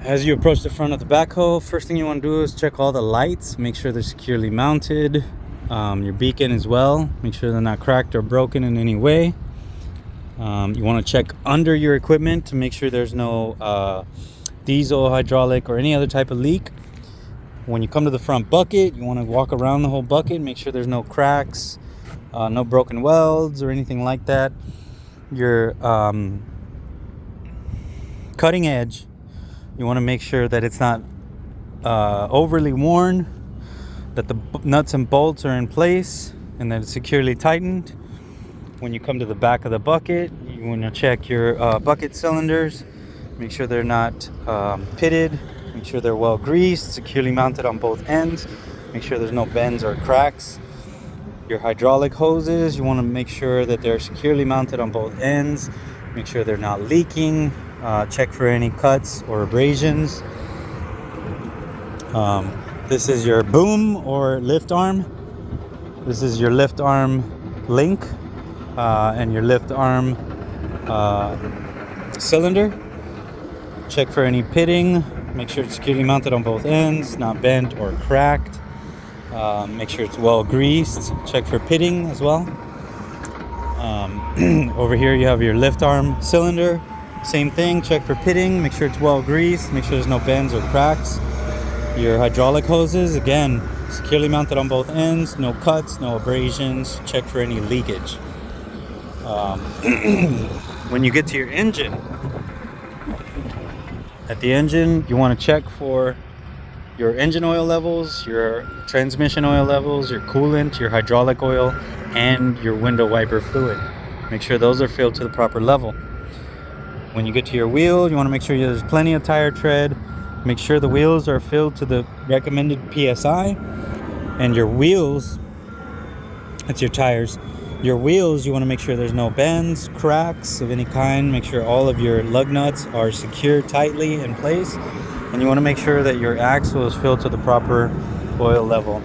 As you approach the front of the backhoe, first thing you want to do is check all the lights, make sure they're securely mounted. Your beacon as well, make sure they're not cracked or broken in any way. You want to check under your equipment to make sure there's no diesel, hydraulic, or any other type of leak. When you come to the front bucket, you want to walk around the whole bucket, make sure there's no cracks, no broken welds or anything like that. Your cutting edge, you want to make sure that it's not overly worn, that the nuts and bolts are in place, and that it's securely tightened. When you come to the back of the bucket, you want to check your bucket cylinders, make sure they're not pitted, make sure they're well greased, securely mounted on both ends, make sure there's no bends or cracks. Your hydraulic hoses, you want to make sure that they're securely mounted on both ends, make sure they're not leaking, check for any cuts or abrasions. This is your boom or lift arm. This is your lift arm link and your lift arm cylinder. Check for any pitting, make sure it's securely mounted on both ends, not bent or cracked. Make sure it's well greased. Check for pitting as well. Over here you have your lift arm cylinder. Same thing, check for pitting, make sure it's well greased, make sure there's no bends or cracks. Your hydraulic hoses, again, securely mounted on both ends, no cuts, no abrasions. Check for any leakage. When you get to your engine, at the engine, you want to check for your engine oil levels, your transmission oil levels, your coolant, your hydraulic oil, and your window wiper fluid. Make sure those are filled to the proper level. When you get to your wheel, you want to make sure there's plenty of tire tread. Make sure the wheels are filled to the recommended PSI. And your wheels, that's your tires. Your wheels, you want to make sure there's no bends, cracks of any kind. Make sure all of your lug nuts are secured tightly in place. And you want to make sure that your axle is filled to the proper oil level.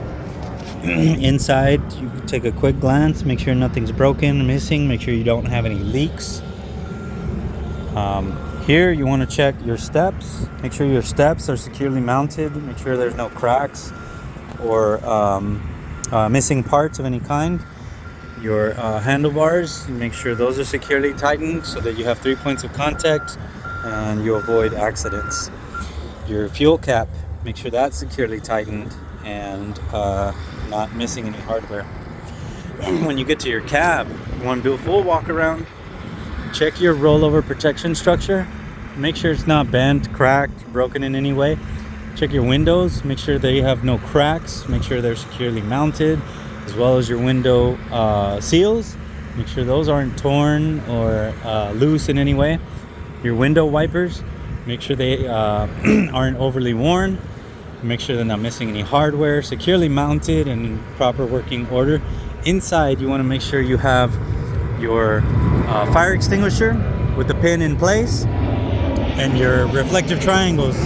Inside, you can take a quick glance, make sure nothing's broken, missing, make sure you don't have any leaks. Here you want to check your steps, make sure your steps are securely mounted, make sure there's no cracks or missing parts of any kind. Your handlebars, make sure those are securely tightened so that you have 3 points of contact and you avoid accidents. Your fuel cap, make sure that's securely tightened and not missing any hardware. When you get to your cab, you want to do a full walk around. Check your rollover protection structure. Make sure it's not bent, cracked, broken in any way. Check your windows. Make sure they have no cracks. Make sure they're securely mounted, as well as your window seals. Make sure those aren't torn or loose in any way. Your window wipers, make sure they aren't overly worn. Make sure they're not missing any hardware, securely mounted and in proper working order. Inside, you want to make sure you have your fire extinguisher with the pin in place and your reflective triangles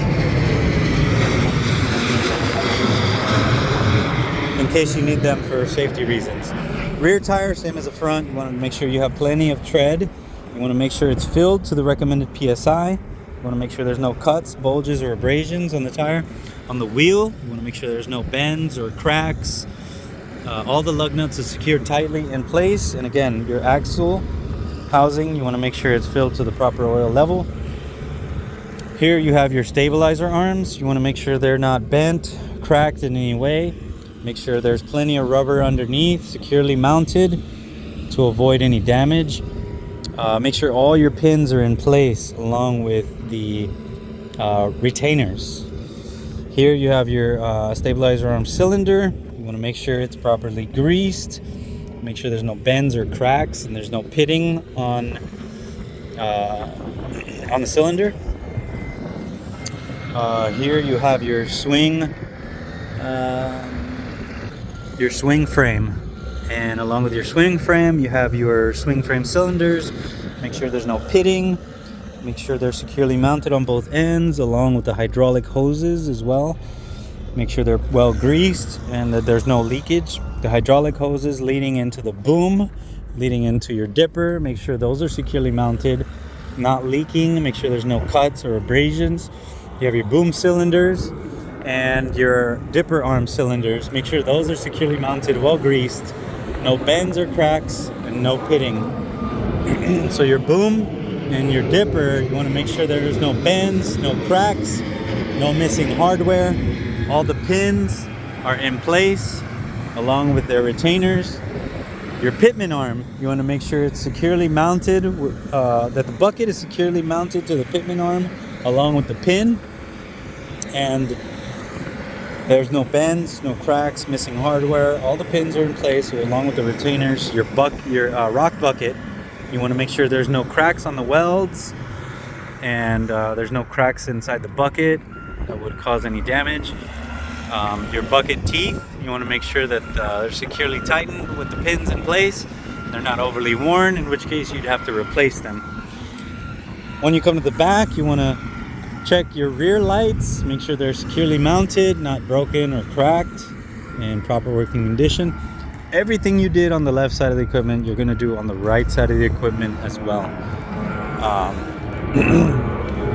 in case you need them for safety reasons. Rear tire, same as the front. You want to make sure you have plenty of tread. You want to make sure it's filled to the recommended PSI. You want to make sure there's no cuts, bulges, or abrasions on the tire. On the wheel, you want to make sure there's no bends or cracks. All the lug nuts are secured tightly in place. And again, your axle housing, you want to make sure it's filled to the proper oil level. Here you have your stabilizer arms. You want to make sure they're not bent, cracked in any way. Make sure there's plenty of rubber underneath, securely mounted to avoid any damage. Make sure all your pins are in place along with the retainers. Here you have your stabilizer arm cylinder. You want to make sure it's properly greased. Make sure there's no bends or cracks and there's no pitting on the cylinder. Here you have your swing frame, and along with your swing frame you have your swing frame cylinders. Make sure there's no pitting. Make sure they're securely mounted on both ends along with the hydraulic hoses as well. Make sure they're well greased and that there's no leakage. The hydraulic hoses leading into the boom, leading into your dipper, make sure those are securely mounted, not leaking. Make sure there's no cuts or abrasions. You have your boom cylinders and your dipper arm cylinders. Make sure those are securely mounted, well greased, no bends or cracks, and no pitting. So your boom and your dipper, you want to make sure there's no bends, no cracks, no missing hardware. All the pins are in place along with their retainers. Your pitman arm, you want to make sure it's securely mounted, that the bucket is securely mounted to the pitman arm along with the pin, and there's no bends, no cracks, missing hardware. All the pins are in place along with the retainers. Your rock bucket, you want to make sure there's no cracks on the welds, and there's no cracks inside the bucket that would cause any damage. Your bucket teeth, you want to make sure that they're securely tightened with the pins in place. They're not overly worn, in which case you'd have to replace them. When you come to the back, you want to check your rear lights, make sure they're securely mounted, not broken or cracked, in proper working condition. Everything you did on the left side of the equipment, you're going to do on the right side of the equipment as well.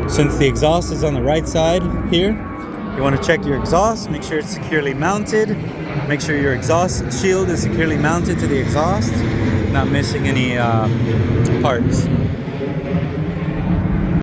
Since the exhaust is on the right side here, you want to check your exhaust, make sure it's securely mounted, make sure your exhaust shield is securely mounted to the exhaust, not missing any parts.